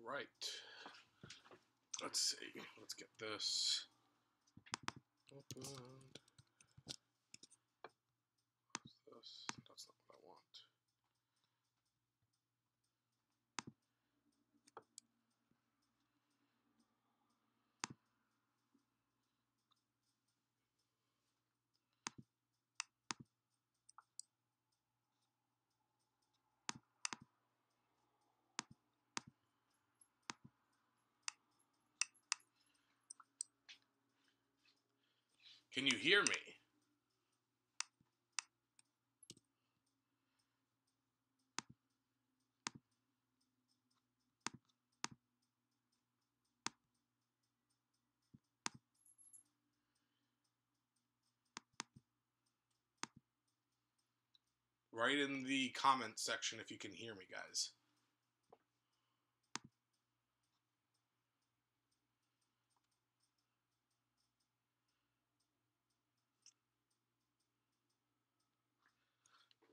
right. Let's see. Let's get this opened. What's this? That's not what I want. Can you hear me? Write in the comment section if you can hear me, guys.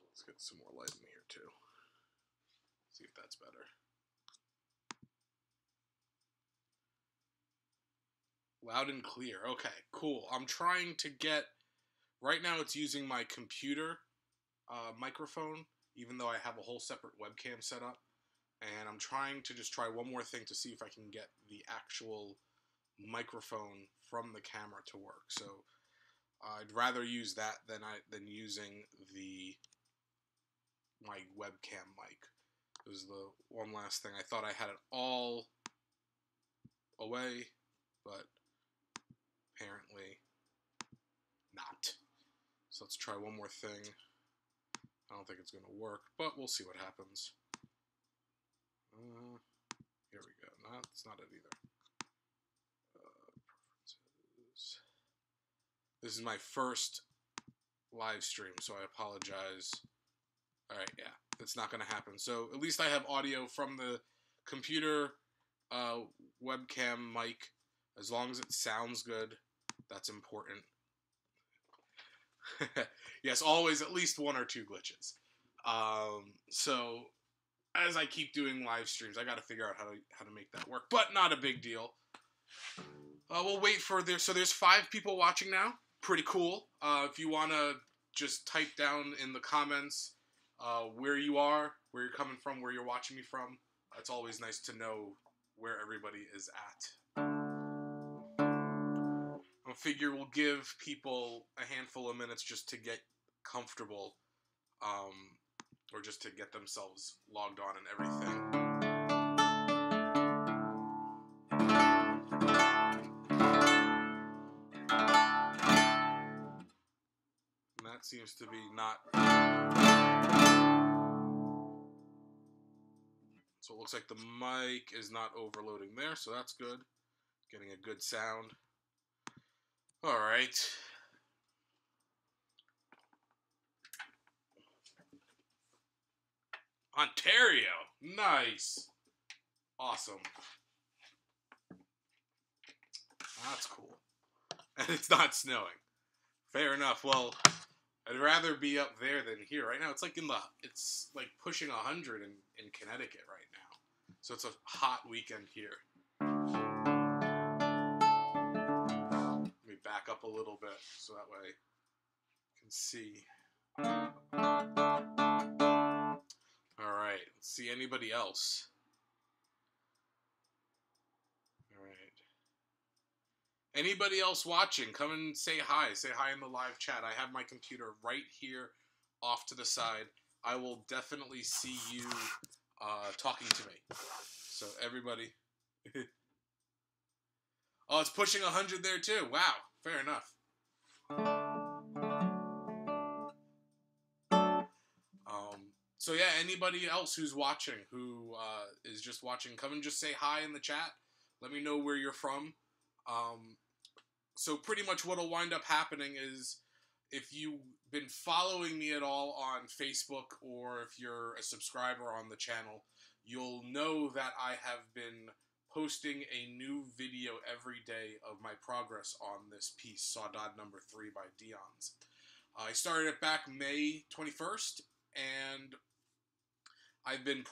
Let's get some more light in here too. See if that's better. Loud and clear. Okay, cool. I'm trying to get... Right now it's using my computer microphone, even though I have a whole separate webcam set up. And I'm trying to just try one more thing to see if I can get the actual microphone from the camera to work. So I'd rather use that than using my webcam mic. This is the one last thing. I thought I had it all away, but apparently not. So let's try one more thing. I don't think it's going to work, but we'll see what happens. Here we go. No, that's not it either. Preferences. This is my first live stream, so I apologize. Alright, yeah, it's not going to happen. So at least I have audio from the computer webcam mic. As long as it sounds good, that's important. Yes, always at least one or two glitches. So as I keep doing live streams, I got to figure out how to make that work, but not a big deal. We'll wait for there. So there's 5 people watching now. Pretty cool. If you want to just type down in the comments where you are, where you're coming from, where you're watching me from. It's always nice to know where everybody is at. I figure we'll give people a handful of minutes just to get comfortable, or just to get themselves logged on and everything. And that seems to be not... So it looks like the mic is not overloading there, so that's good. Getting a good sound. All right. Ontario. Nice. Awesome. That's cool. And it's not snowing. Fair enough. Well, I'd rather be up there than here. Right now, it's like it's like pushing 100 in Connecticut right now. So it's a hot weekend here. Let me back up a little bit so that way you can see. All right. Let's see anybody else. All right. Anybody else watching, come and say hi. Say hi in the live chat. I have my computer right here off to the side. I will definitely see you talking to me. So everybody. Oh, it's pushing 100 there too. Wow. Fair enough. So yeah, anybody else who's watching, who is just watching, come and just say hi in the chat. Let me know where you're from. So pretty much what'll wind up happening is, if you've been following me at all on Facebook, or if you're a subscriber on the channel, you'll know that I have been posting a new video every day of my progress on this piece, Saudade number 3 by Dyen. I started it back May 21st, and I've been,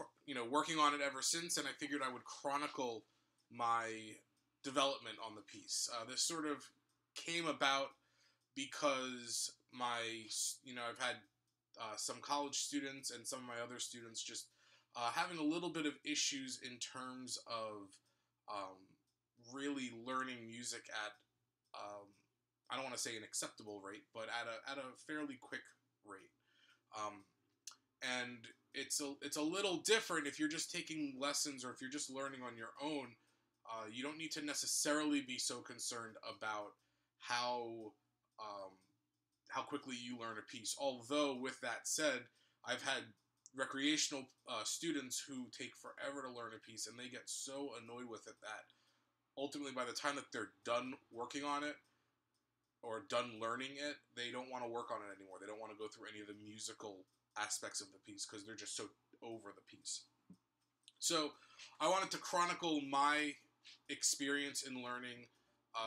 working on it ever since, and I figured I would chronicle my development on the piece. This sort of came about because I've had some college students and some of my other students just having a little bit of issues in terms of really learning music at, I don't want to say an acceptable rate, but at a fairly quick rate. And it's a little different if you're just taking lessons or if you're just learning on your own. You don't need to necessarily be so concerned about how quickly you learn a piece. Although, with that said, I've had recreational students who take forever to learn a piece, and they get so annoyed with it that ultimately, by the time that they're done working on it or done learning it, they don't want to work on it anymore. They don't want to go through any of the musical aspects of the piece because they're just so over the piece. So I wanted to chronicle my experience in learning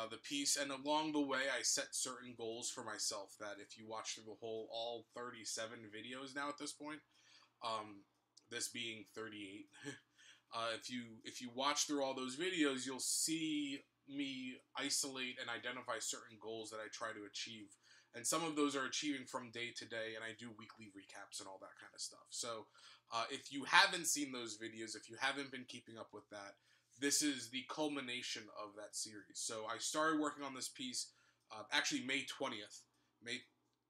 the piece, and along the way I set certain goals for myself that if you watch through all 37 videos now at this point, this being 38, if you watch through all those videos, you'll see me isolate and identify certain goals that I try to achieve. And some of those are achieving from day to day, and I do weekly recaps and all that kind of stuff. So if you haven't seen those videos, if you haven't been keeping up with that, this is the culmination of that series. So I started working on this piece actually May 20th.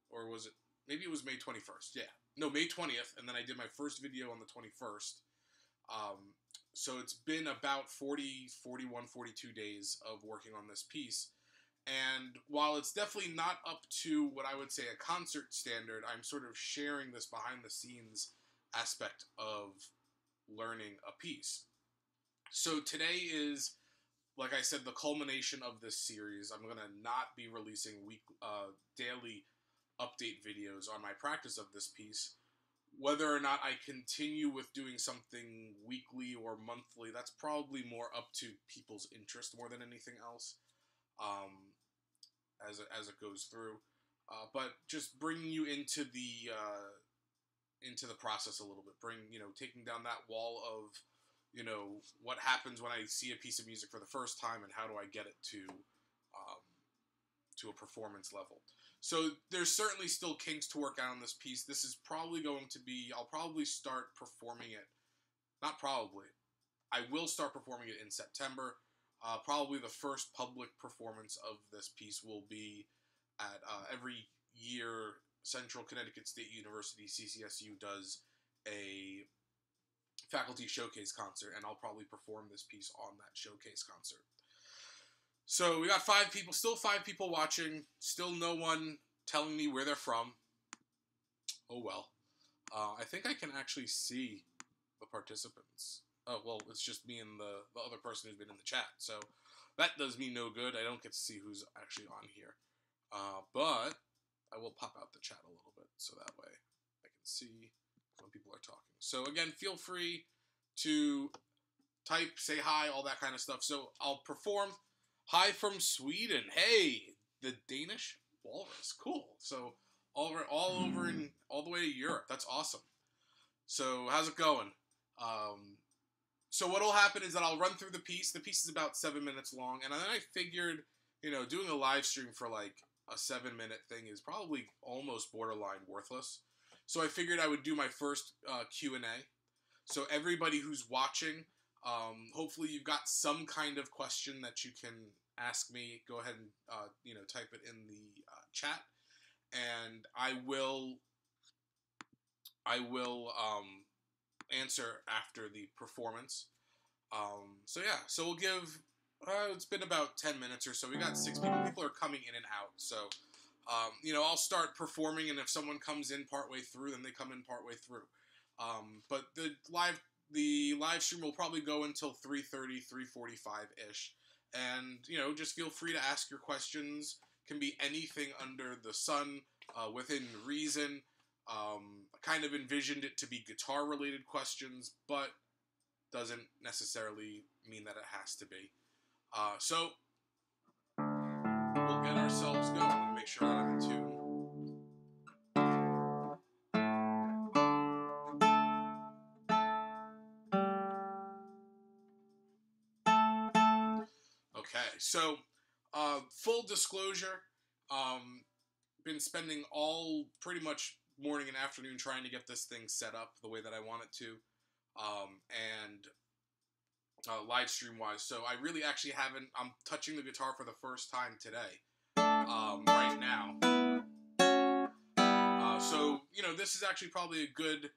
Or was it? Maybe it was May 21st. Yeah. No, May 20th, and then I did my first video on the 21st. So it's been about 40, 41, 42 days of working on this piece. And while it's definitely not up to what I would say a concert standard, I'm sort of sharing this behind the scenes aspect of learning a piece. So today is, like I said, the culmination of this series. I'm going to not be releasing daily update videos on my practice of this piece. Whether or not I continue with doing something weekly or monthly, that's probably more up to people's interest more than anything else. As it goes through, but just bringing you into the process a little bit, taking down that wall of, what happens when I see a piece of music for the first time and how do I get it to a performance level. So there's certainly still kinks to work out on this piece. This is probably going to be, I'll probably start performing it, not probably, I will start performing it in September. Probably the first public performance of this piece will be at every year Central Connecticut State University, CCSU, does a faculty showcase concert, and I'll probably perform this piece on that showcase concert. So we got 5 people, still 5 people watching, still no one telling me where they're from. Oh well. I think I can actually see the participants. Oh, well, it's just me and the other person who's been in the chat. So that does me no good. I don't get to see who's actually on here. But I will pop out the chat a little bit so that way I can see when people are talking. So again, feel free to type, say hi, all that kind of stuff. So I'll perform Hi from Sweden. Hey, the Danish Walrus. Cool. So all over in all the way to Europe. That's awesome. So how's it going? So what'll happen is that I'll run through the piece. The piece is about 7 minutes long, and then I figured, doing a live stream for like a 7-minute thing is probably almost borderline worthless. So I figured I would do my first Q&A. So everybody who's watching, hopefully you've got some kind of question that you can ask me. Go ahead and type it in the chat, and I will answer after the performance. So yeah, so we'll give, it's been about 10 minutes or so. We got 6 people. People are coming in and out. So, I'll start performing, and if someone comes in partway through, then they come in partway through. But the live stream will probably go until 3:30, 3:45-ish. And, just feel free to ask your questions. Can be anything under the sun, within reason. Kind of envisioned it to be guitar-related questions, but doesn't necessarily mean that it has to be. So we'll get ourselves going and make sure that I'm in tune. Okay, so full disclosure, been spending all pretty much morning and afternoon trying to get this thing set up the way that I want it to, and live stream wise. So I really actually haven't. I'm touching the guitar for the first time today, right now. So this is actually probably a good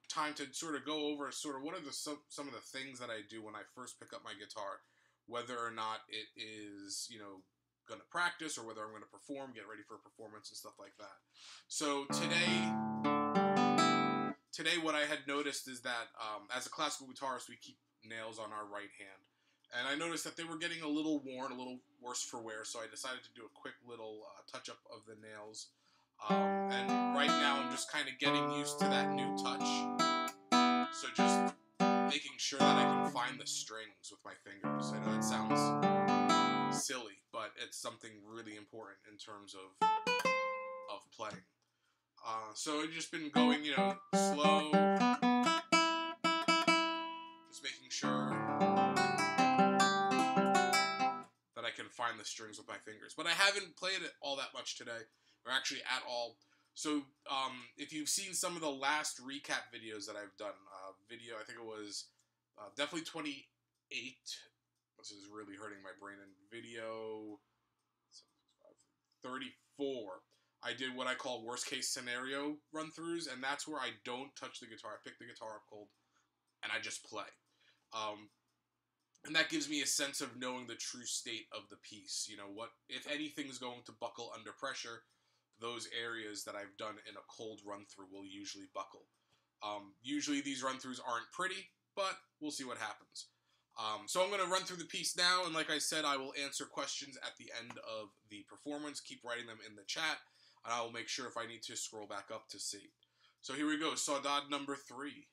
time to sort of go over sort of what are some of the things that I do when I first pick up my guitar, whether or not it is going to practice or whether I'm going to perform, get ready for a performance and stuff like that. So today what I had noticed is that as a classical guitarist, we keep nails on our right hand, and I noticed that they were getting a little worn, a little worse for wear. So I decided to do a quick little touch up of the nails. And right now I'm just kind of getting used to that new touch. So just making sure that I can find the strings with my fingers. I know it sounds silly, but it's something really important in terms of playing. So I've just been going, slow, just making sure that I can find the strings with my fingers. But I haven't played it all that much today, or actually at all. So if you've seen some of the last recap videos that I've done, I think it was definitely 28. This is really hurting my brain. And video 34. I did what I call worst case scenario run-throughs, and that's where I don't touch the guitar. I pick the guitar up cold, and I just play. And that gives me a sense of knowing the true state of the piece. What, if anything's going to buckle under pressure, those areas that I've done in a cold run-through will usually buckle. Usually these run-throughs aren't pretty, but we'll see what happens. So I'm going to run through the piece now, and like I said, I will answer questions at the end of the performance. Keep writing them in the chat, and I will make sure if I need to scroll back up to see. So here we go, Saudade number 3.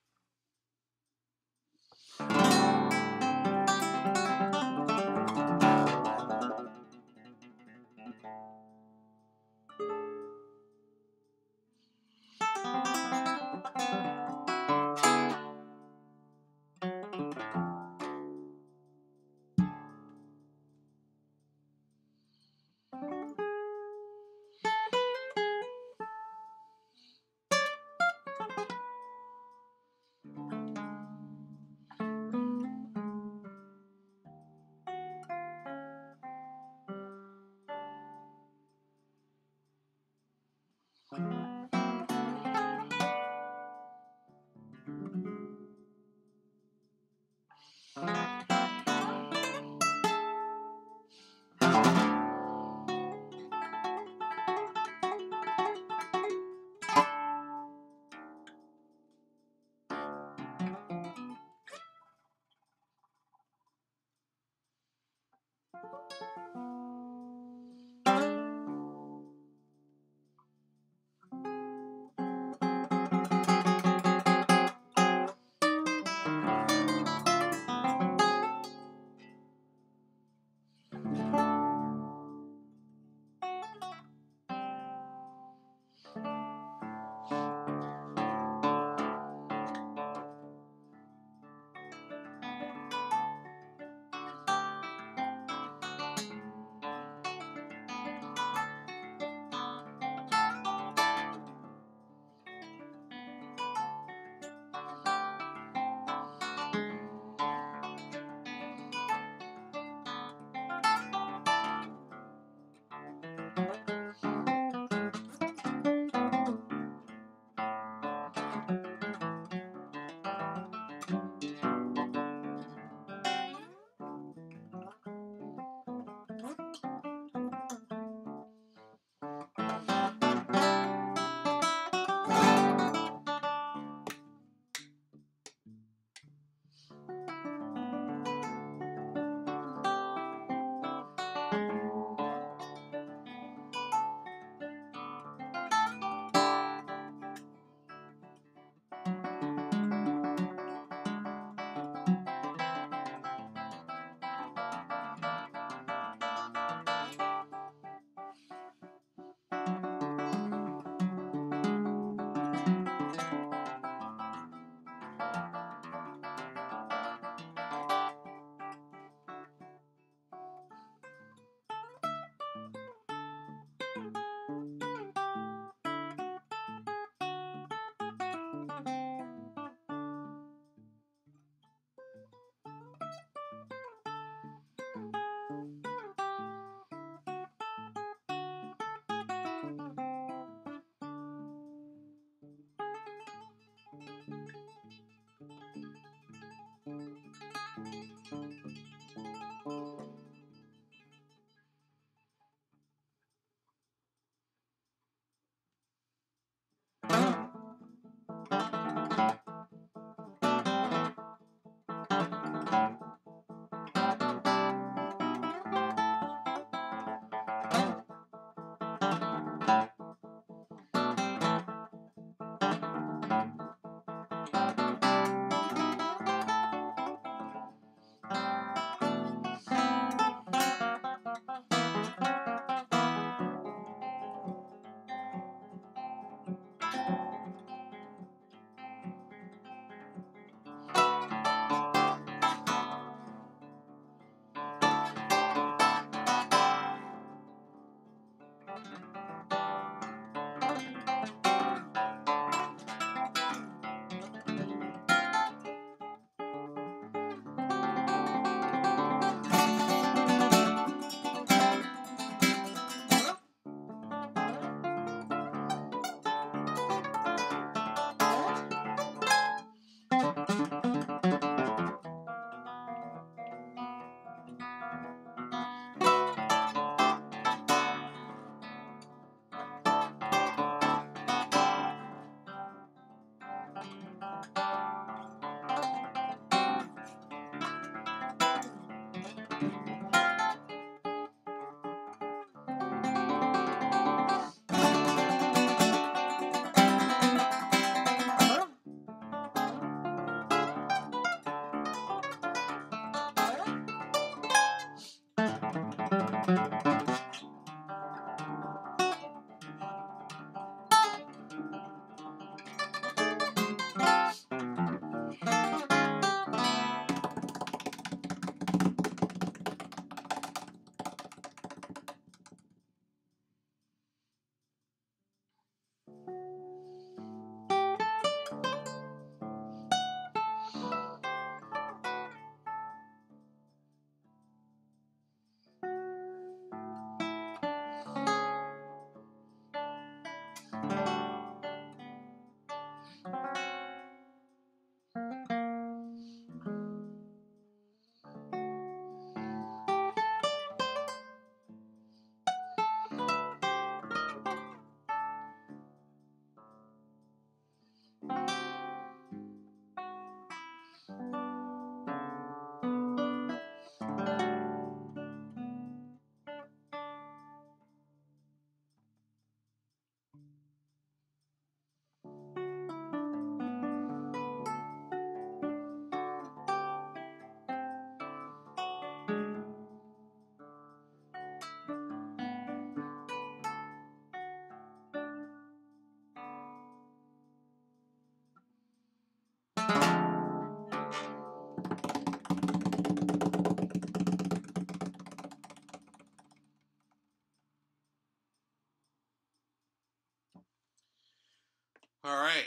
All right.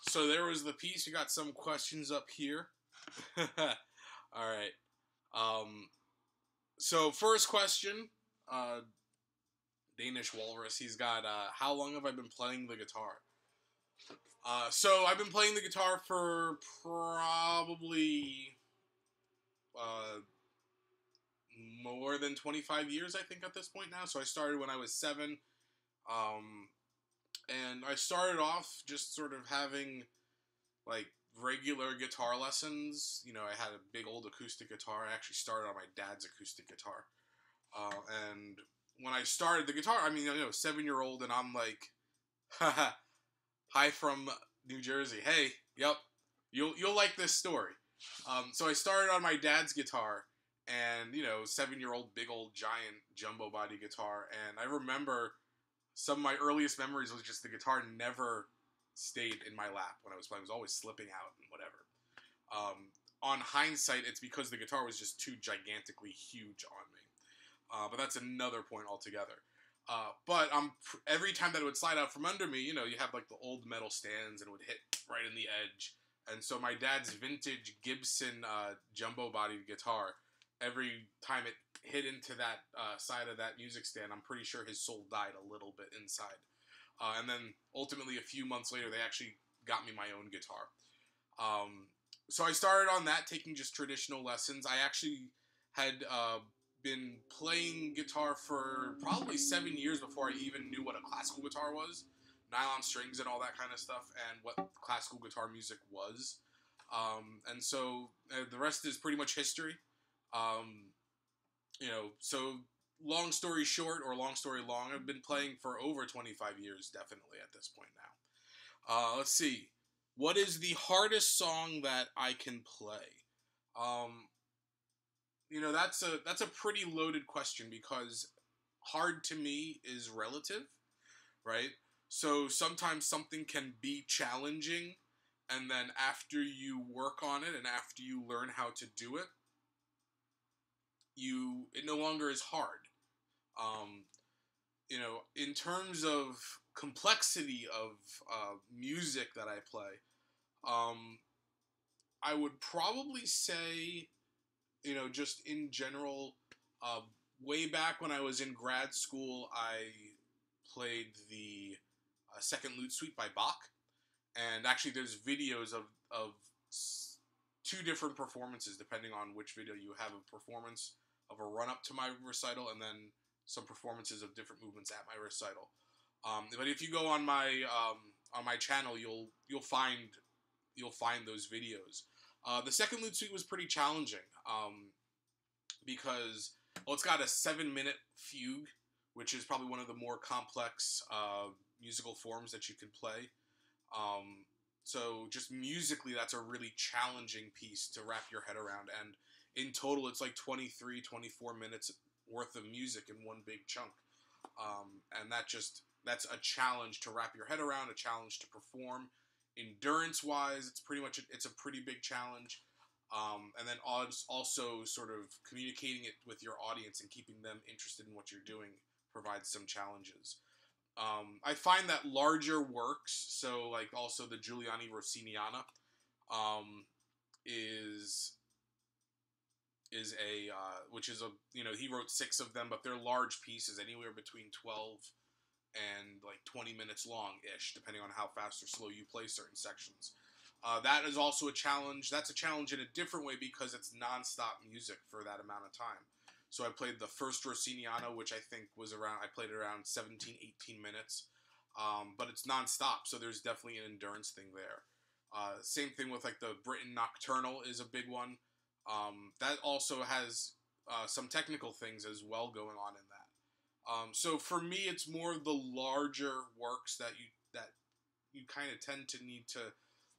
So there was the piece. We got some questions up here. All right. So first question, Danish Walrus. He's got, how long have I been playing the guitar? So I've been playing the guitar for probably more than 25 years, I think, at this point now. So I started when I was 7. And I started off just sort of having, like, regular guitar lessons. You know, I had a big old acoustic guitar. I actually started on my dad's acoustic guitar. And when I started the guitar, I mean, 7-year-old, and I'm like, haha, hi from New Jersey. Hey, yep, you'll like this story. So I started on my dad's guitar, and 7-year-old, big old giant jumbo body guitar, and I remember some of my earliest memories was just the guitar never stayed in my lap when I was playing. It was always slipping out and whatever. On hindsight, it's because the guitar was just too gigantically huge on me. But that's another point altogether. But every time that it would slide out from under me, you have like the old metal stands and it would hit right in the edge. And so my dad's vintage Gibson jumbo bodied guitar, every time it hit into that side of that music stand, I'm pretty sure his soul died a little bit inside. And then ultimately a few months later, they actually got me my own guitar. So I started on that, taking just traditional lessons. I actually had been playing guitar for probably 7 years before I even knew what a classical guitar was, nylon strings and all that kind of stuff, and what classical guitar music was. And so the rest is pretty much history. So long story short, or long story long, I've been playing for over 25 years, definitely, at this point now. Let's see. What is the hardest song that I can play? That's a pretty loaded question, because hard to me is relative, right? So sometimes something can be challenging, and then after you work on it and after you learn how to do it, it no longer is hard. In terms of complexity of music that I play, I would probably say, just in general, way back when I was in grad school, I played the Second Lute Suite by Bach, and actually there's videos of two different performances, depending on which video you have, a performance of a run-up to my recital, and then some performances of different movements at my recital. But if you go on my channel, you'll find those videos. The Second Lute Suite was pretty challenging, because it's got a 7-minute fugue, which is probably one of the more complex musical forms that you can play. So just musically, that's a really challenging piece to wrap your head around. And in total, it's like 23, 24 minutes worth of music in one big chunk. And that's a challenge to wrap your head around, a challenge to perform. Endurance-wise, it's a pretty big challenge. And then also sort of communicating it with your audience and keeping them interested in what you're doing provides some challenges. I find that larger works, so like also the Giuliani Rossiniana, he wrote 6 of them, but they're large pieces, anywhere between 12 and like 20 minutes long-ish, depending on how fast or slow you play certain sections. That is also a challenge. That's a challenge in a different way, because it's non-stop music for that amount of time. So I played the first Rossiniana, which I think I played it around 17, 18 minutes. But it's non-stop, so there's definitely an endurance thing there. Same thing with like the Britten Nocturnal is a big one. That also has some technical things as well going on in that. So for me, it's more the larger works that you kind of tend to need to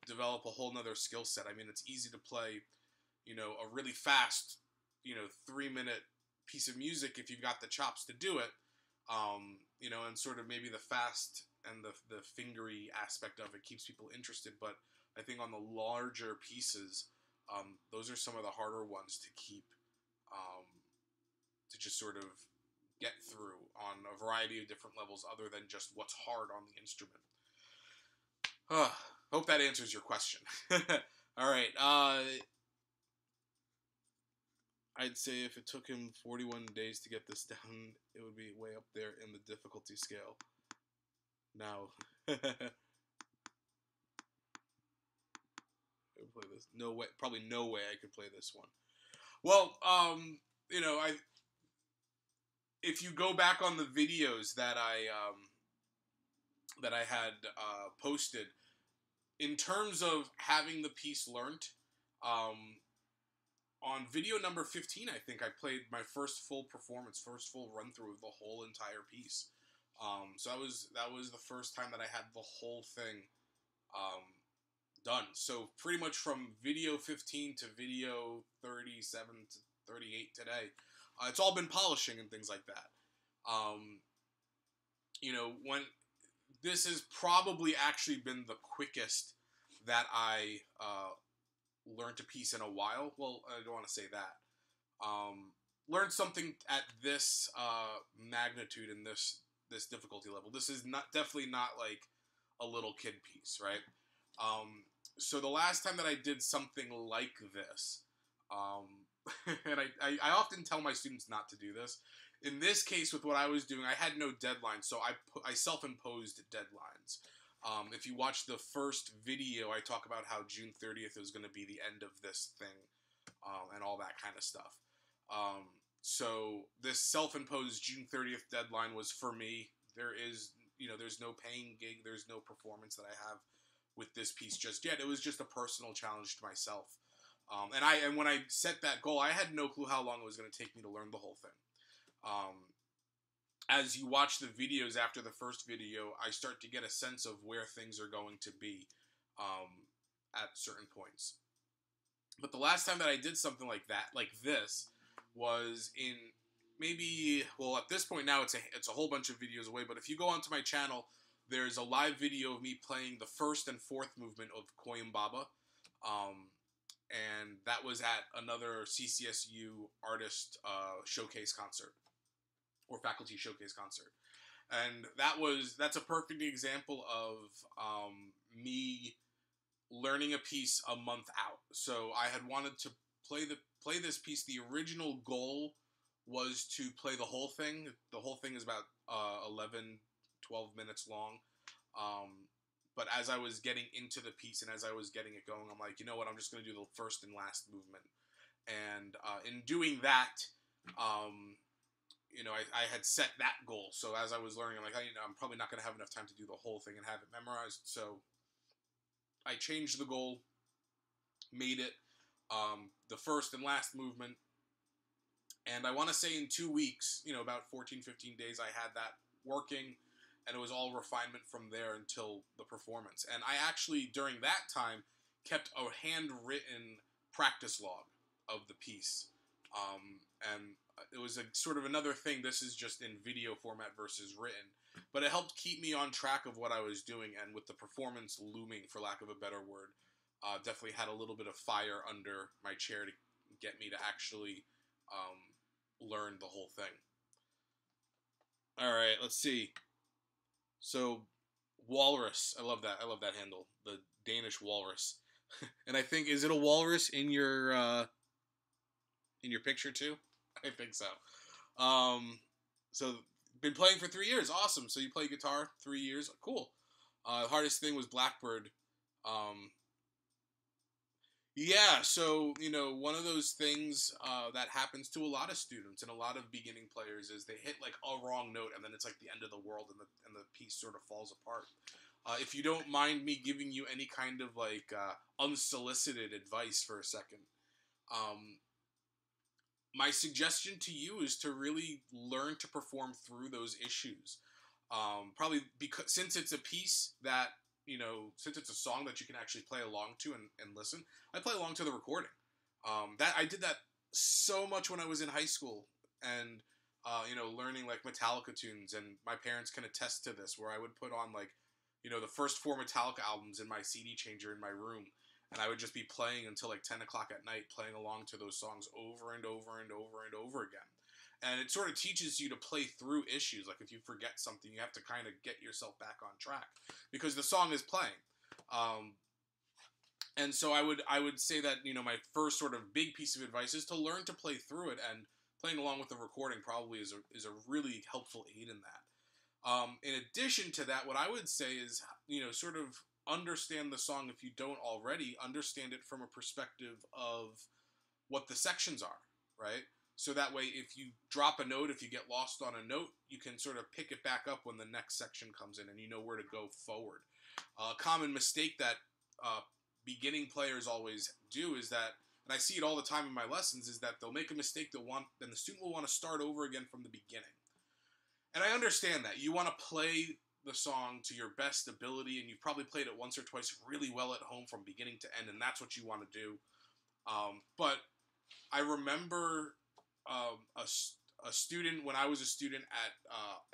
develop a whole nother skill set. I mean, it's easy to play, a really fast, 3-minute piece of music if you've got the chops to do it, and sort of maybe the fast and the fingery aspect of it keeps people interested. But I think on the larger pieces, those are some of the harder ones to keep, to just sort of get through on a variety of different levels other than just what's hard on the instrument. Hope that answers your question. All right. I'd say if it took him 41 days to get this down, it would be way up there in the difficulty scale. Now, play this. No way. Probably no way I could play this one. Well, if you go back on the videos that I had posted, in terms of having the piece learned, on video number 15, I think I played my first full performance, first full run through of the whole entire piece. So that was the first time that I had the whole thing done. So pretty much from video 15 to video 37 to 38 today, it's all been polishing and things like that. When this has probably actually been the quickest that I learned a piece in a while. Well, I don't want to say that. Learned something at this magnitude and this difficulty level. This is definitely not like a little kid piece, right? So the last time that I did something like this, and I often tell my students not to do this. In this case, with what I was doing, I had no deadline, so I self-imposed deadlines. If you watch the first video, I talk about how June 30th is going to be the end of this thing, and all that kind of stuff. So this self-imposed June 30th deadline was for me. There's no paying gig, there's no performance that I have with this piece just yet. It was just a personal challenge to myself. And when I set that goal, I had no clue how long it was going to take me to learn the whole thing. As you watch the videos after the first video, I start to get a sense of where things are going to be at certain points. But the last time that I did something like that, like this, was in at this point now it's a whole bunch of videos away, but if you go onto my channel, there's a live video of me playing the first and fourth movement of Koyumbaba, and that was at another CCSU artist showcase concert, or faculty showcase concert. And that's a perfect example of me learning a piece a month out. So I had wanted to play this piece. The original goal was to play the whole thing. The whole thing is about 11, 12 minutes long. But as I was getting into the piece and as I was getting it going, I'm like, you know what, I'm just going to do the first and last movement. And in doing that, I had set that goal. So as I was learning, I'm like, I'm probably not going to have enough time to do the whole thing and have it memorized. So I changed the goal, made it the first and last movement. And I want to say in 2 weeks, about 14, 15 days, I had that working, and it was all refinement from there until the performance. And I actually, during that time, kept a handwritten practice log of the piece. And it was a sort of another thing. This is just in video format versus written. But it helped keep me on track of what I was doing, and with the performance looming, for lack of a better word, definitely had a little bit of fire under my chair to get me to actually learn the whole thing. All right, let's see. So, walrus. I love that. I love that handle. The Danish walrus. And I think, is it a walrus in your picture too? I think so. So been playing for 3 years. Awesome. So you play guitar 3 years. Cool. The hardest thing was Blackbird. Yeah, so, one of those things that happens to a lot of students and a lot of beginning players is they hit, like, a wrong note, and then it's, like, the end of the world, and the piece sort of falls apart. If you don't mind me giving you any kind of, like, unsolicited advice for a second, my suggestion to you is to really learn to perform through those issues. Probably because, since it's a piece that, since it's a song that you can actually play along to and listen, I play along to the recording. I did that so much when I was in high school, and learning, like, Metallica tunes, and my parents can attest to this, where I would put on, like, the first 4 Metallica albums in my CD changer in my room, and I would just be playing until, like, 10 o'clock at night, playing along to those songs over and over and over and over again. And it sort of teaches you to play through issues. Like, if you forget something, you have to kind of get yourself back on track, because the song is playing. And so I would say that, my first sort of big piece of advice is to learn to play through it, and playing along with the recording probably is a really helpful aid in that. In addition to that, what I would say is, sort of understand the song, if you don't already, understand it from a perspective of what the sections are, right? So that way, if you drop a note, if you get lost on a note, you can sort of pick it back up when the next section comes in, and you know where to go forward. A common mistake that beginning players always do is that, and I see it all the time in my lessons, is that they'll make a mistake, then the student will want to start over again from the beginning. And I understand that. You want to play the song to your best ability, and you've probably played it once or twice really well at home from beginning to end, and that's what you want to do. But I remember a student, when I was a student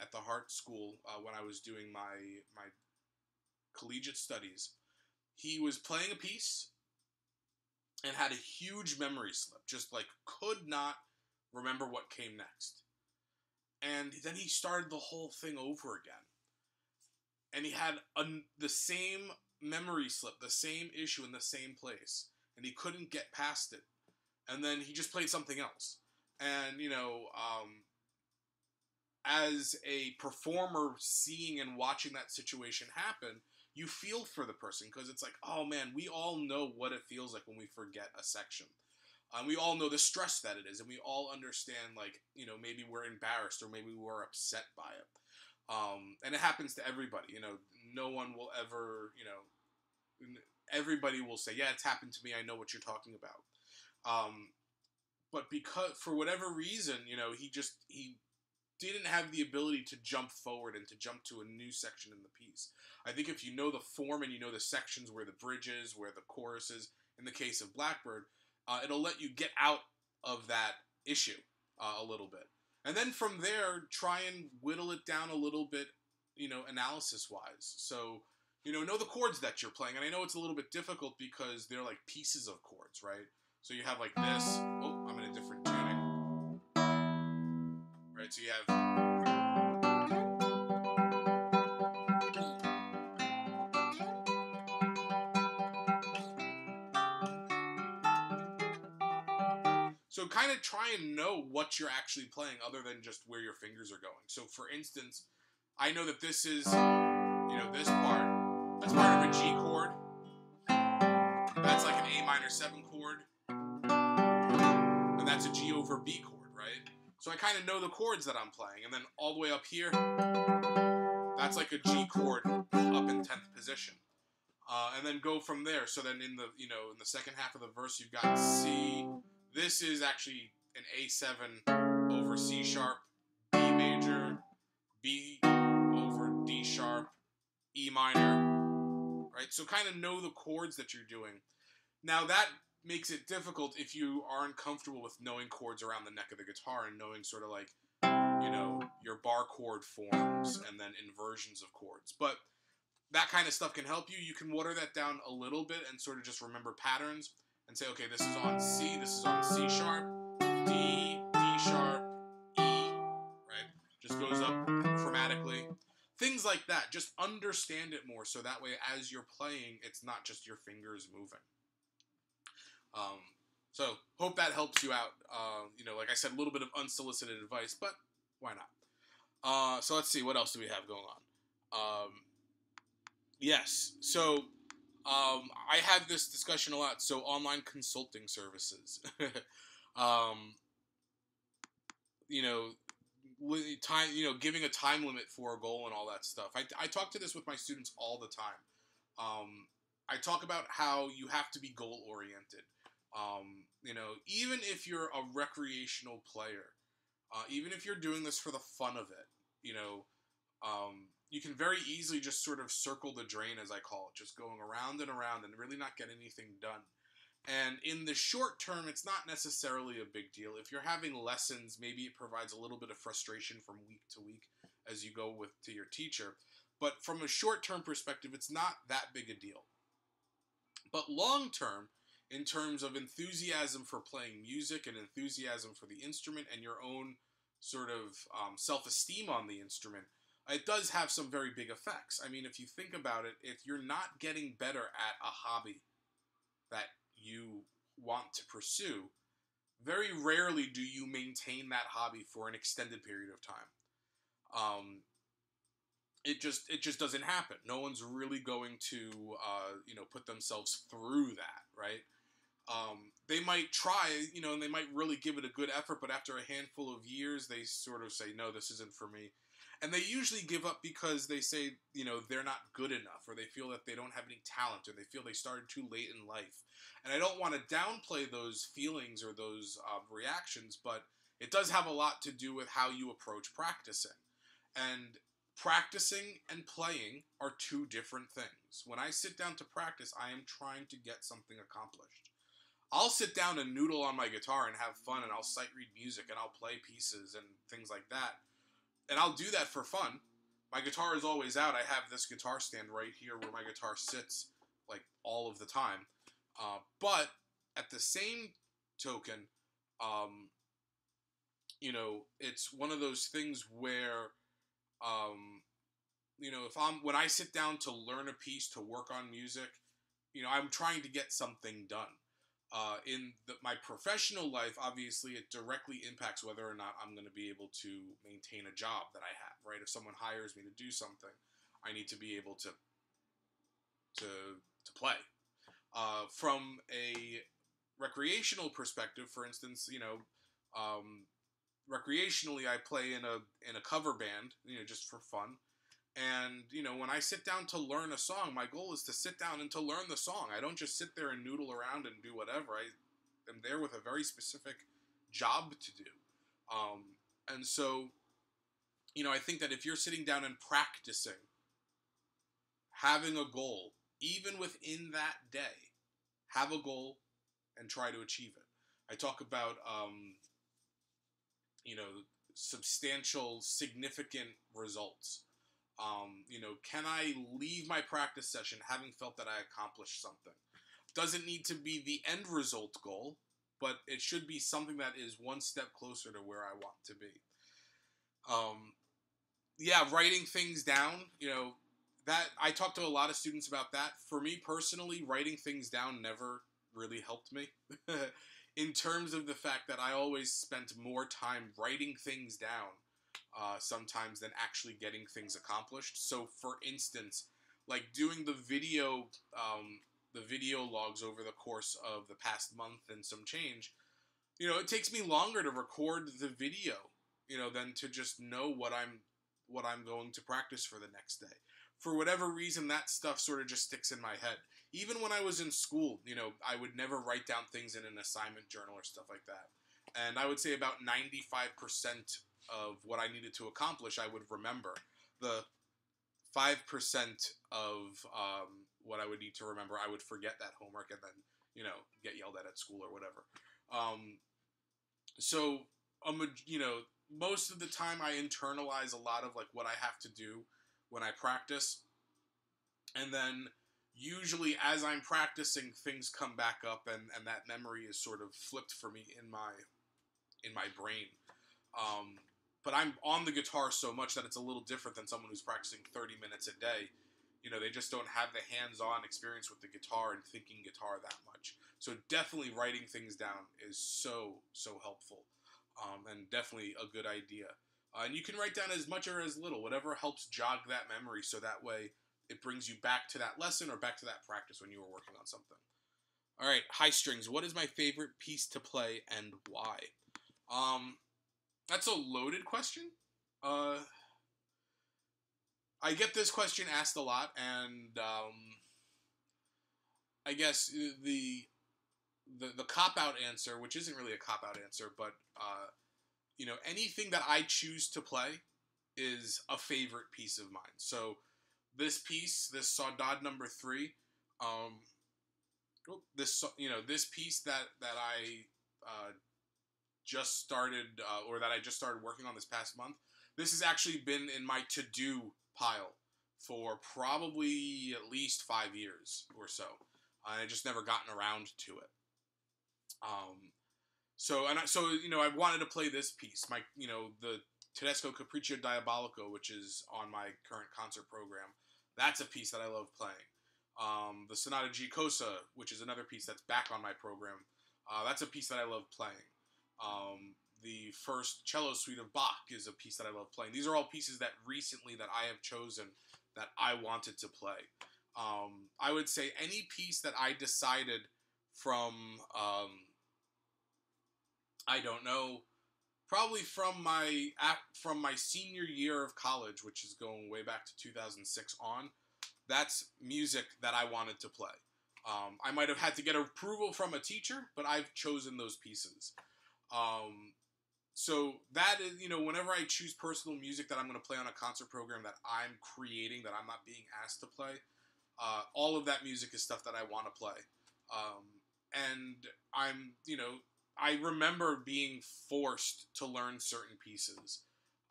at the Hart School, when I was doing my collegiate studies, he was playing a piece and had a huge memory slip, just, like, could not remember what came next. And then he started the whole thing over again. And he had the same memory slip, the same issue in the same place, and he couldn't get past it. And then he just played something else. And, as a performer seeing and watching that situation happen, you feel for the person, because it's like, oh man, we all know what it feels like when we forget a section. We all know the stress that it is, and we all understand, like, you know, maybe we're embarrassed or maybe we're upset by it. And it happens to everybody. You know, no one will ever, you know, everybody will say, yeah, it's happened to me. I know what you're talking about. But because, for whatever reason, you know, he didn't have the ability to jump forward and to jump to a new section in the piece. I think if you know the form and you know the sections where the bridge is, where the chorus is, in the case of Blackbird, it'll let you get out of that issue a little bit. And then from there, try and whittle it down a little bit, you know, analysis-wise. So, you know the chords that you're playing. And I know it's a little bit difficult because they're like pieces of chords, right? So you have like this. Oh, I'm in a different tuning. Right, so you have... So kind of try and know what you're actually playing other than just where your fingers are going. So for instance, I know that this is, you know, this part, that's part of a G chord. That's like an A minor 7 chord. And that's a G over B chord, right? So I kind of know the chords that I'm playing. And then all the way up here, that's like a G chord up in 10th position. And then go from there. So then in the, you know, in the second half of the verse, you've got C. This is actually an A7 over C sharp, B major, B over D sharp, E minor, right? So kind of know the chords that you're doing. Now that makes it difficult if you aren't comfortable with knowing chords around the neck of the guitar and knowing sort of like, you know, your bar chord forms and then inversions of chords. But that kind of stuff can help you. You can water that down a little bit and sort of just remember patterns and say, okay, this is on C, this is on C sharp, D, D sharp, E, right? Just goes up chromatically. Things like that. Just understand it more so that way as you're playing, it's not just your fingers moving. So hope that helps you out. You know, like I said, a little bit of unsolicited advice, but why not? So let's see, what else do we have going on? Yes, so I have this discussion a lot. So online consulting services, you know, time, you know, giving a time limit for a goal and all that stuff. I talk to this with my students all the time. I talk about how you have to be goal oriented. You know, even if you're a recreational player, even if you're doing this for the fun of it, you know, you can very easily just sort of circle the drain, as I call it, just going around and around and really not get anything done. And in the short term, it's not necessarily a big deal. If you're having lessons, maybe it provides a little bit of frustration from week to week as you go to your teacher. But from a short-term perspective, it's not that big a deal. But long-term, in terms of enthusiasm for playing music and enthusiasm for the instrument and your own sort of self-esteem on the instrument, it does have some very big effects. I mean, if you think about it, if you're not getting better at a hobby that you want to pursue, very rarely do you maintain that hobby for an extended period of time. It just doesn't happen. No one's really going to you know, put themselves through that, right? They might try, you know, and they might really give it a good effort, but after a handful of years, they sort of say, no, this isn't for me. And they usually give up because they say, you know, they're not good enough, or they feel that they don't have any talent, or they feel they started too late in life. And I don't want to downplay those feelings or those reactions, but it does have a lot to do with how you approach practicing. And practicing and playing are two different things. When I sit down to practice, I am trying to get something accomplished. I'll sit down and noodle on my guitar and have fun, and I'll sight read music, and I'll play pieces and things like that. And I'll do that for fun. My guitar is always out. I have this guitar stand right here where my guitar sits, like, all of the time. But at the same token, you know, it's one of those things where, you know, when I sit down to learn a piece, to work on music, you know, I'm trying to get something done. In my professional life, obviously, it directly impacts whether or not I'm going to be able to maintain a job that I have, right? If someone hires me to do something, I need to be able to to play. From a recreational perspective, for instance, recreationally I play in a cover band, just for fun. And when I sit down to learn a song, my goal is to sit down and to learn the song. I don't just sit there and noodle around and do whatever. I am there with a very specific job to do. And so, I think that if you're sitting down and practicing, having a goal, even within that day, have a goal and try to achieve it. I talk about, substantial, significant results. Can I leave my practice session having felt that I accomplished something? Doesn't need to be the end result goal, but it should be something that is one step closer to where I want to be. Writing things down, that I talk to a lot of students about that. For me personally, writing things down never really helped me in terms of the fact that I always spent more time writing things down sometimes than actually getting things accomplished. So, for instance, like doing the video logs over the course of the past month and some change, it takes me longer to record the video, than to just know what I'm going to practice for the next day. For whatever reason, that stuff sort of just sticks in my head. Even when I was in school, I would never write down things in an assignment journal or stuff like that. And I would say about 95% of what I needed to accomplish, I would remember. The 5% of what I would need to remember, I would forget that homework and then, get yelled at school or whatever. Most of the time I internalize a lot of like what I have to do when I practice. And then usually as I'm practicing, things come back up and that memory is sort of flipped for me in my brain. But I'm on the guitar so much that it's a little different than someone who's practicing 30 minutes a day. They just don't have the hands-on experience with the guitar and thinking guitar that much. So definitely writing things down is so helpful, and definitely a good idea. And you can write down as much or as little, whatever helps jog that memory, so that way it brings you back to that lesson or back to that practice when you were working on something. All right, high strings. What is my favorite piece to play and why? That's a loaded question. I get this question asked a lot, and I guess the cop-out answer, which isn't really a cop-out answer, but anything that I choose to play is a favorite piece of mine. So this piece, this Saudade number 3, this piece that I just started, or that I just started working on this past month, this has actually been in my to-do pile for probably at least 5 years or so. I just never gotten around to it. So I wanted to play this piece, the Tedesco Capriccio Diabolico, which is on my current concert program. That's a piece that I love playing. The Sonata Gicosa, which is another piece that's back on my program, that's a piece that I love playing. The first cello suite of Bach is a piece that I love playing. These are all pieces that recently that I have chosen that I wanted to play. I would say any piece that I decided from, I don't know, probably from my senior year of college, which is going way back to 2006 on, that's music that I wanted to play. I might have had to get approval from a teacher, but I've chosen those pieces. So that is, whenever I choose personal music that I'm going to play on a concert program that I'm creating, that I'm not being asked to play, all of that music is stuff that I want to play. And I remember being forced to learn certain pieces,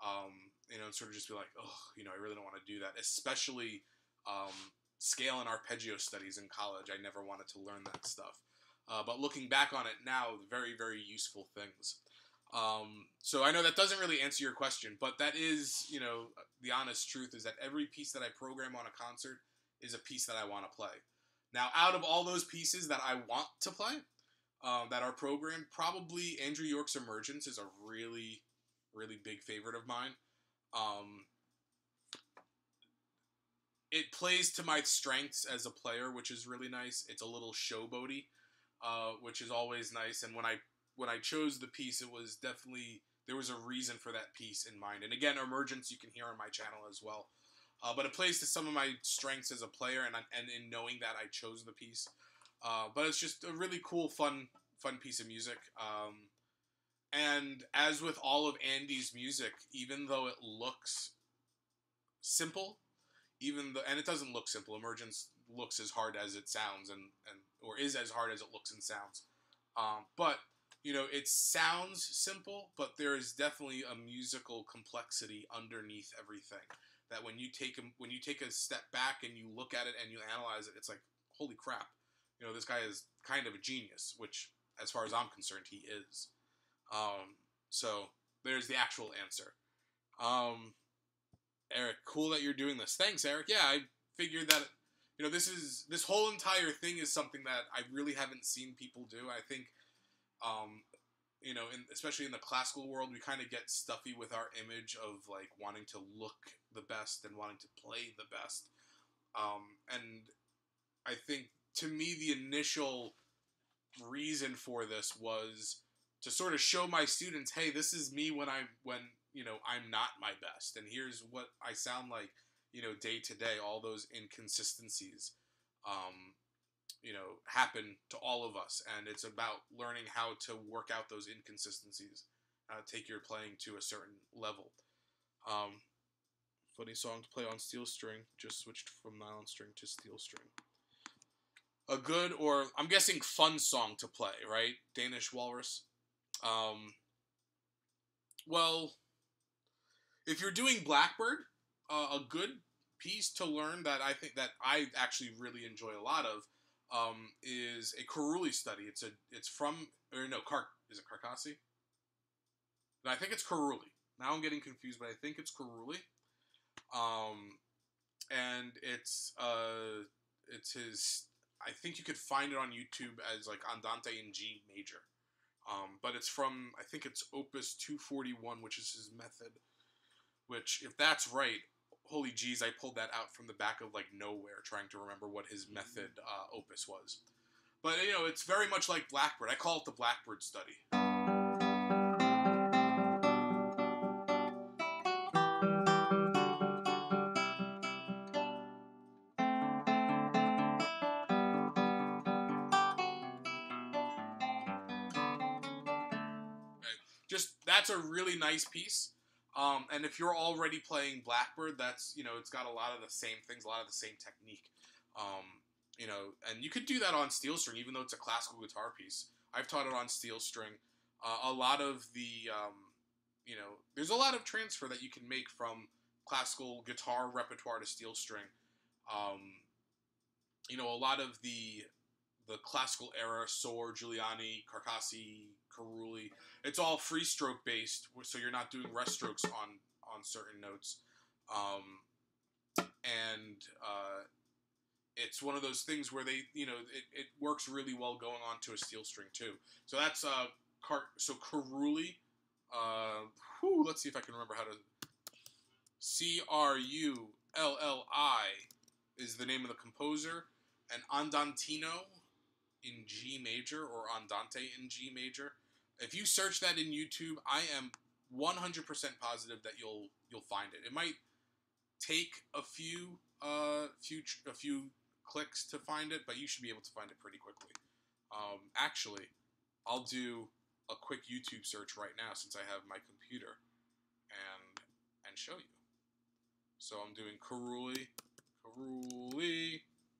and sort of just be like, I really don't want to do that, especially scale and arpeggio studies in college. I never wanted to learn that stuff. But looking back on it now, very, very useful things. So I know that doesn't really answer your question, but that is, the honest truth is that every piece that I program on a concert is a piece that I want to play. Now, out of all those pieces that I want to play, that are programmed, probably Andrew York's Emergence is a really, really big favorite of mine. it plays to my strengths as a player, which is really nice. It's a little showboaty, which is always nice. And when I chose the piece, it was definitely, there was a reason for that piece in mind. And again, Emergence you can hear on my channel as well. But it plays to some of my strengths as a player, and in knowing that I chose the piece. But it's just a really cool, fun piece of music. And as with all of Andy's music, even though it looks simple, and it doesn't look simple. Emergence looks as hard as it sounds, or is as hard as it looks and sounds. But you know, it sounds simple, but there is definitely a musical complexity underneath everything. That when you take a step back and you look at it and you analyze it, it's like, holy crap, you know, this guy is kind of a genius. Which, as far as I'm concerned, he is. So there's the actual answer. Eric, cool that you're doing this. Thanks, Eric. Yeah, I figured that, you know, this whole entire thing is something that I really haven't seen people do. I think, you know, especially in the classical world, we kind of get stuffy with our image of like wanting to look the best and wanting to play the best. And I think, to me, the initial reason for this was to sort of show my students, hey, this is me when you know, I'm not my best, and here's what I sound like, you know, day to day. All those inconsistencies, you know, happen to all of us, and it's about learning how to work out those inconsistencies, take your playing to a certain level. Funny song to play on steel string. Just switched from nylon string to steel string. A good, or I'm guessing fun song to play, right? Danish Walrus. Well, if you're doing Blackbird, a good piece to learn that I think that I actually really enjoy a lot of, is a Karuli study. It's from, or no, is it Karkasi? I think it's Karuli. Now I'm getting confused, but I think it's Karuli. And it's his, I think you could find it on YouTube as like Andante in G major. But it's from, I think it's Opus 241, which is his method. Which, if that's right, holy jeez, I pulled that out from the back of like nowhere, trying to remember what his method opus was. But you know, it's very much like Blackbird. I call it the Blackbird study. Just, that's a really nice piece. And if you're already playing Blackbird, that's, you know, it's got a lot of the same things, a lot of the same technique. You know, and you could do that on steel string, even though it's a classical guitar piece. I've taught it on steel string. A lot of the, you know, there's a lot of transfer that you can make from classical guitar repertoire to steel string. You know, a lot of the classical era, Sohr, Giuliani, Carcassi, Carulli, it's all free stroke based, so you're not doing rest strokes on certain notes. It's one of those things where they, you know, it works really well going on to a steel string too. So that's Carulli. Let's see if I can remember how to. Crulli is the name of the composer, and Andantino in G major, or Andante in G major. If you search that in YouTube, I am 100% positive that you'll find it. It might take a few clicks to find it, but you should be able to find it pretty quickly. Actually, I'll do a quick YouTube search right now since I have my computer, and show you. So I'm doing Carulli,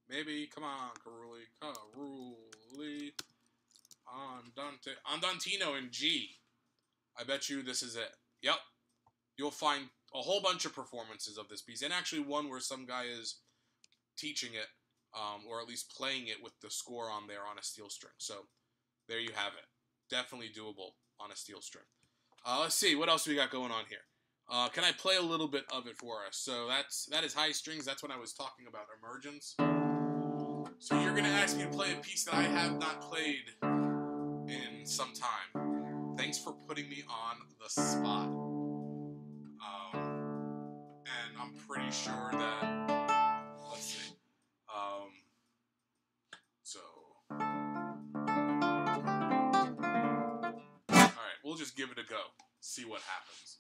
maybe, come on, Carulli, Andantino in G. I bet you this is it. Yep. You'll find a whole bunch of performances of this piece, and actually one where some guy is teaching it, or at least playing it with the score on there on a steel string. So there you have it. Definitely doable on a steel string. Let's see, what else we got going on here? Can I play a little bit of it for us? So that is high strings. That's when I was talking about Emergence. So you're going to ask me to play a piece that I have not played in some time. Thanks for putting me on the spot. And I'm pretty sure that So, alright, we'll just give it a go. See what happens.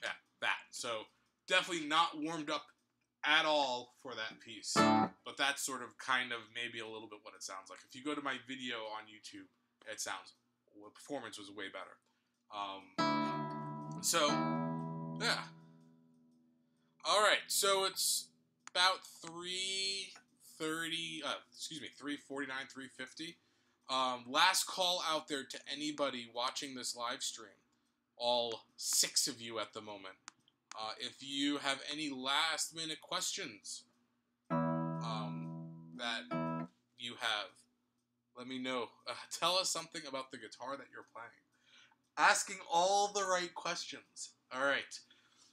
Yeah, that. So, definitely not warmed up at all for that piece. But that's sort of kind of maybe a little bit what it sounds like. If you go to my video on YouTube, it sounds, the performance was way better. So, yeah. Alright, so it's about 3:30, 3:49, 3:50. Last call out there to anybody watching this live stream, all 6 of you at the moment. If you have any last minute questions that you have, let me know. Tell us something about the guitar that you're playing. Asking all the right questions. All right.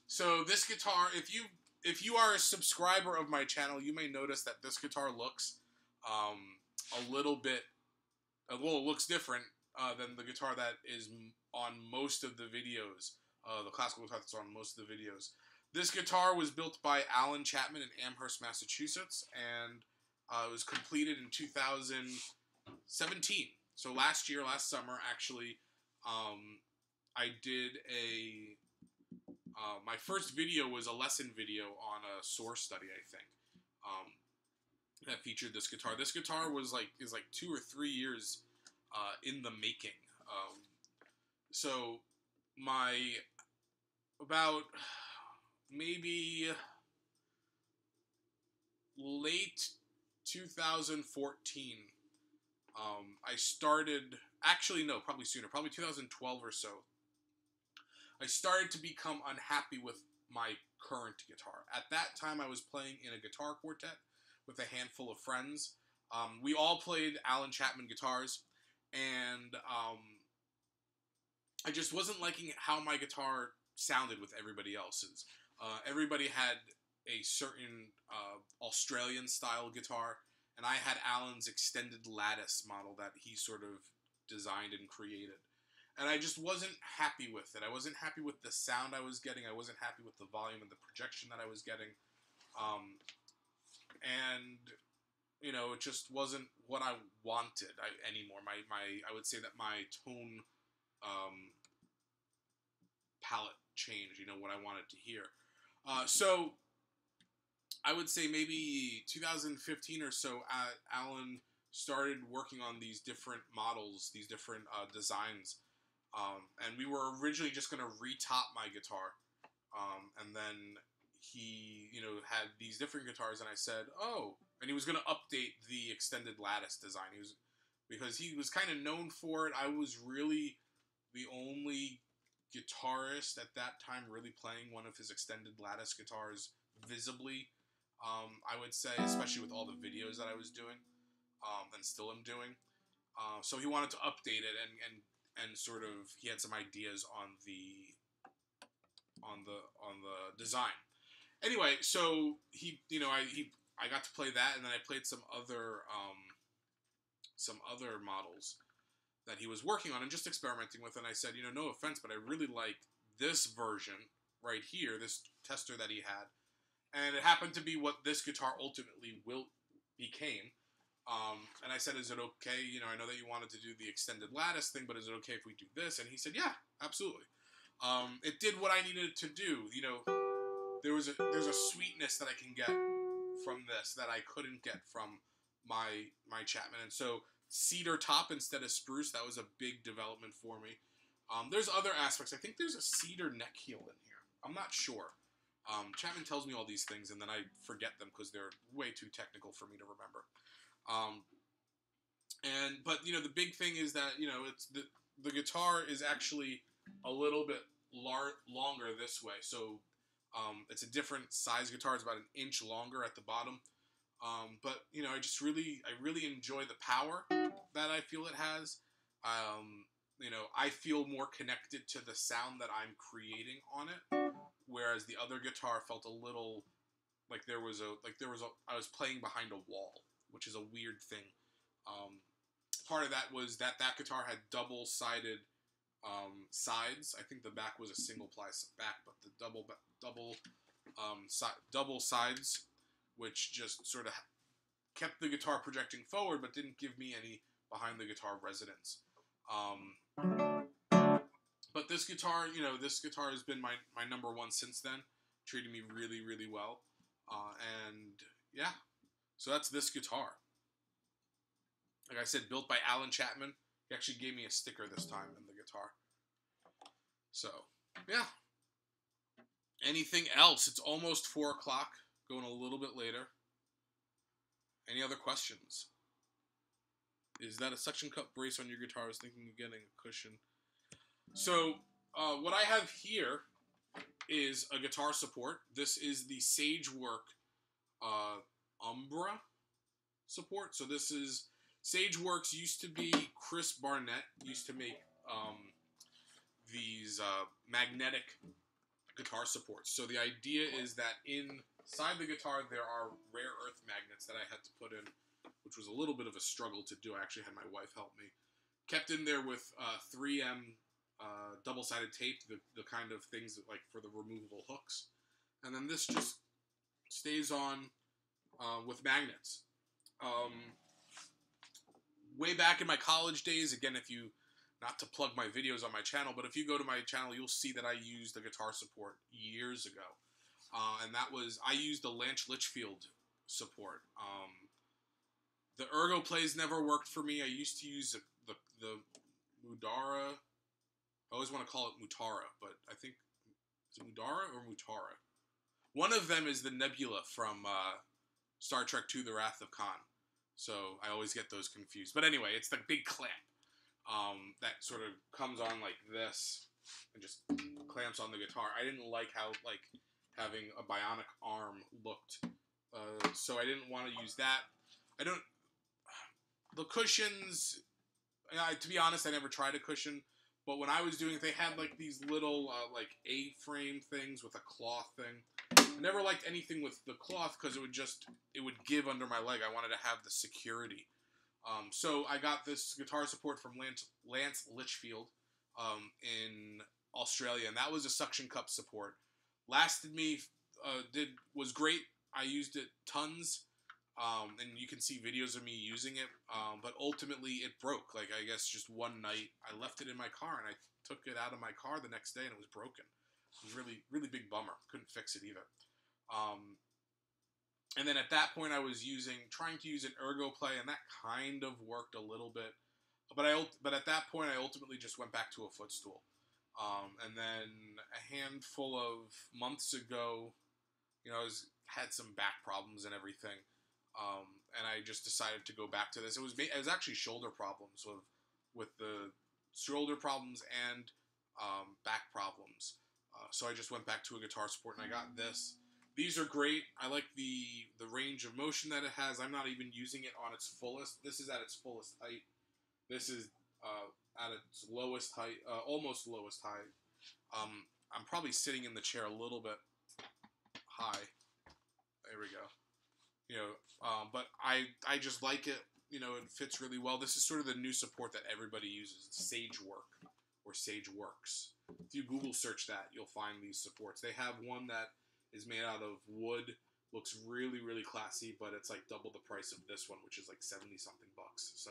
So this guitar, if you are a subscriber of my channel, you may notice that this guitar looks a little bit, well, it looks different than the guitar that is on most of the videos. The classical guitar that's on most of the videos. This guitar was built by Alan Chapman in Amherst, Massachusetts, and it was completed in 2017. So last summer, actually, I did my first video was a lesson video on a source study, I think, that featured this guitar. This guitar is like 2 or 3 years in the making. So about maybe late 2014, I started, actually no, probably sooner, probably 2012 or so, I started to become unhappy with my current guitar. At that time, I was playing in a guitar quartet with a handful of friends. We all played Alan Chapman guitars, and I just wasn't liking how my guitar sounded with everybody else's. Everybody had a certain Australian-style guitar, and I had Alan's extended lattice model that he sort of designed and created. And I just wasn't happy with it. I wasn't happy with the sound I was getting. I wasn't happy with the volume and the projection that I was getting. And, you know, it just wasn't what I wanted anymore. I would say that my tone palette changed, you know, what I wanted to hear. So I would say maybe 2015 or so, Alan started working on these different models, these different designs. And we were originally just going to retop my guitar. And then he, you know, had these different guitars, and I said, oh, and he was going to update the extended lattice design. Because he was kind of known for it. I was really the only guitarist at that time really playing one of his extended lattice guitars visibly. I would say, especially with all the videos that I was doing, and still am doing. So he wanted to update it and sort of, he had some ideas on the design. Anyway, so he, you know, I got to play that, and then I played some other models that he was working on and just experimenting with. And I said, you know, no offense, but I really like this version right here, this tester that he had. And it happened to be what this guitar ultimately became. And I said, is it okay? You know, I know that you wanted to do the extended lattice thing, but is it okay if we do this? And he said, yeah, absolutely. It did what I needed it to do. You know, there's a sweetness that I can get from this that I couldn't get from my Chapman. And so cedar top instead of spruce, that was a big development for me. There's other aspects. I think there's a cedar neck heel in here. I'm not sure. Chapman tells me all these things, and then I forget them because they're way too technical for me to remember. But you know, the big thing is that, you know, it's the guitar is actually a little bit longer this way. So it's a different size guitar. It's about an inch longer at the bottom. But you know, I really enjoy the power that I feel it has. You know, I feel more connected to the sound that I'm creating on it, whereas the other guitar felt a little like I was playing behind a wall, which is a weird thing. Part of that was that guitar had double-sided sides. I think the back was a single-ply back, but the double sides, which just sort of kept the guitar projecting forward, but didn't give me any behind-the-guitar resonance. But this guitar, you know, this guitar has been my number one since then, treating me really, really well. And yeah, so that's this guitar. Like I said, built by Alan Chapman. He actually gave me a sticker this time in the guitar. So, yeah. Anything else? It's almost 4 o'clock, going a little bit later. Any other questions? Is that a suction cup brace on your guitar? I was thinking of getting a cushion. So, what I have here is a guitar support. This is the Sagework Umbra support. So this is, Sageworks used to be, Chris Barnett used to make these magnetic guitar supports. So the idea is that inside the guitar there are rare earth magnets that I had to put in, which was a little bit of a struggle to do. I actually had my wife help me. Kept in there with 3M double-sided tape, the kind of things that, like, for the removable hooks. And then this just stays on with magnets. Way back in my college days, again, not to plug my videos on my channel, but if you go to my channel, you'll see that I used the guitar support years ago. And I used the Lance Litchfield support. The Ergo plays never worked for me. I used to use the Mudara. I always want to call it Mutara, but I think, is it Mudara or Mutara? One of them is the Nebula from Star Trek II, The Wrath of Khan. So I always get those confused. But anyway, it's the big clamp that sort of comes on like this and just clamps on the guitar. I didn't like how, like, having a bionic arm looked. So I didn't want to use that. The cushions, to be honest, I never tried a cushion. But when I was doing it, they had, like, these little, like, A-frame things with a cloth thing. I never liked anything with the cloth because it would give under my leg. I wanted to have the security. So I got this guitar support from Lance Litchfield in Australia, and that was a suction cup support. Lasted me, was great. I used it tons. And you can see videos of me using it, but ultimately it broke. Like, I guess just one night, I left it in my car, and I took it out of my car the next day, and it was broken. It was really, really big bummer. Couldn't fix it either. And then at that point, I was trying to use an Ergo play, and that kind of worked a little bit. But at that point, I ultimately just went back to a footstool. And then a handful of months ago, you know, I had some back problems and everything. And I just decided to go back to this. It was actually shoulder problems with the shoulder problems and back problems. So I just went back to a guitar support, and I got this. These are great. I like the range of motion that it has. I'm not even using it on its fullest. This is at its fullest height. This is at its lowest height, almost lowest height. I'm probably sitting in the chair a little bit high. There we go. You know, but I just like it. You know, it fits really well. This is sort of the new support that everybody uses. It's Sagework or Sageworks. If you Google search that, you'll find these supports. They have one that is made out of wood. Looks really, really classy, but it's like double the price of this one, which is like 70 something bucks. So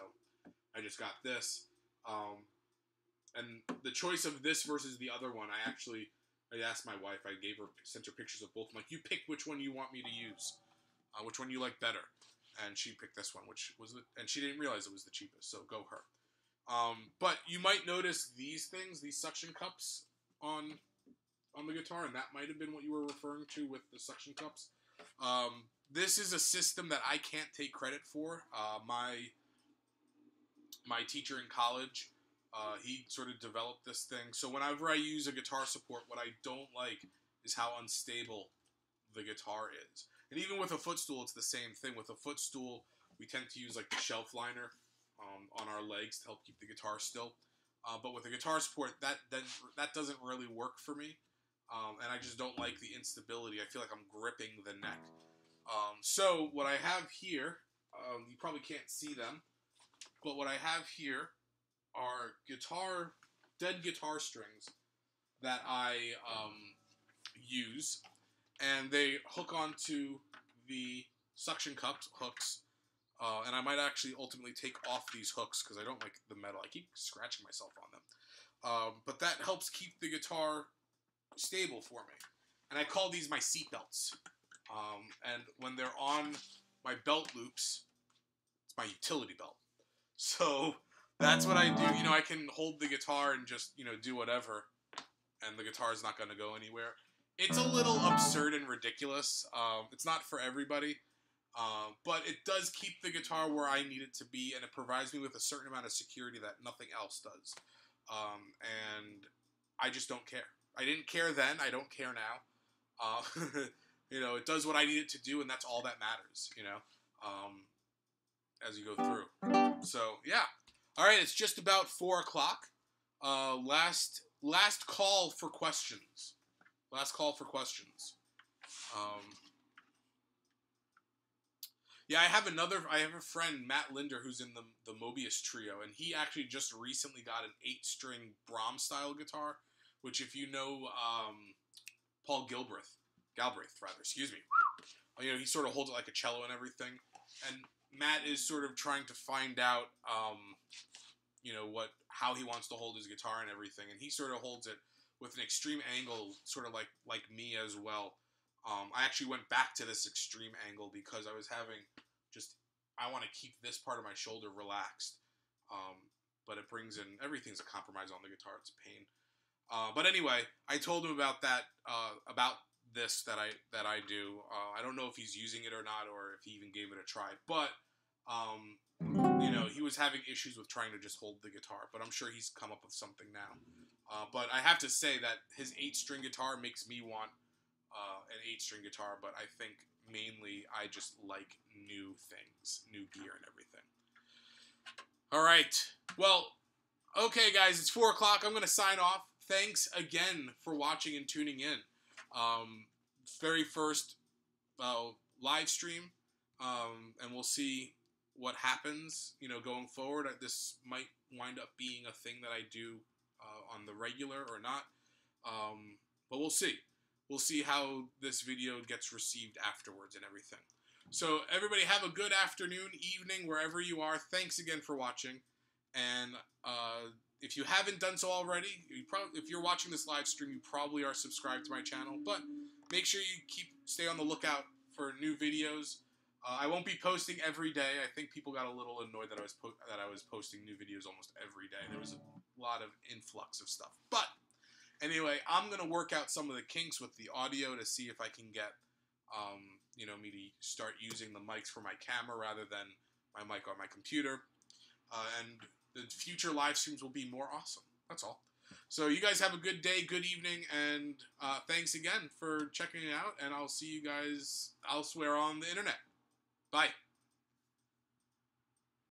I just got this. And the choice of this versus the other one, I asked my wife, sent her pictures of both. I'm like, you pick which one you want me to use, which one you like better. And she picked this one, and she didn't realize it was the cheapest, so go her. But you might notice these suction cups on the guitar, and that might have been what you were referring to with the suction cups. This is a system that I can't take credit for. My teacher in college, he sort of developed this thing. So whenever I use a guitar support, what I don't like is how unstable the guitar is. And even with a footstool, it's the same thing. With a footstool, we tend to use like the shelf liner on our legs to help keep the guitar still. But with a guitar support, that doesn't really work for me. And I just don't like the instability. I feel like I'm gripping the neck. So what I have here, you probably can't see them, but what I have here are dead guitar strings that I use, and they hook onto the suction cups hooks. And I might actually ultimately take off these hooks because I don't like the metal. I keep scratching myself on them. But that helps keep the guitar stable for me. And I call these my seat belts. And when they're on my belt loops, it's my utility belt. So that's what I do. I can hold the guitar and just, do whatever, and the guitar's not going to go anywhere. It's a little absurd and ridiculous. It's not for everybody. But it does keep the guitar where I need it to be, and it provides me with a certain amount of security that nothing else does. And I just don't care. I didn't care then. I don't care now. It does what I need it to do, and that's all that matters, as you go through. So, yeah. All right, it's just about 4 o'clock. Last call for questions. Last call for questions. Yeah, I have a friend, Matt Linder, who's in the Mobius trio, and he actually just recently got an 8-string Brahms-style guitar, which if you know Paul Galbraith, excuse me, he sort of holds it like a cello and everything, and Matt is sort of trying to find out, how he wants to hold his guitar and everything, and he sort of holds it with an extreme angle, sort of like me as well. I actually went back to this extreme angle because I was I want to keep this part of my shoulder relaxed. But it brings in, everything's a compromise on the guitar, it's a pain. But anyway, I told him about that, about this that I do. I don't know if he's using it or not, or if he even gave it a try, but, he was having issues with trying to just hold the guitar, but I'm sure he's come up with something now. But I have to say that his 8-string guitar makes me want an 8-string guitar, but I think mainly I just like new things, new gear and everything. All right. Well, okay, guys, it's 4 o'clock. I'm going to sign off. Thanks again for watching and tuning in. Very first live stream, and we'll see what happens, going forward. This might wind up being a thing that I do on the regular or not, but we'll see. We'll see how this video gets received afterwards and everything. So everybody have a good afternoon, evening, wherever you are. Thanks again for watching. And if you haven't done so already, if you're watching this live stream, you probably are subscribed to my channel. But make sure you stay on the lookout for new videos. I won't be posting every day. I think people got a little annoyed that I was posting new videos almost every day. There was a lot of influx of stuff. But anyway, I'm going to work out some of the kinks with the audio to see if I can get, me to start using the mics for my camera rather than my mic on my computer. And the future live streams will be more awesome. That's all. So you guys have a good day, good evening, and thanks again for checking it out. And I'll see you guys elsewhere on the internet. Bye.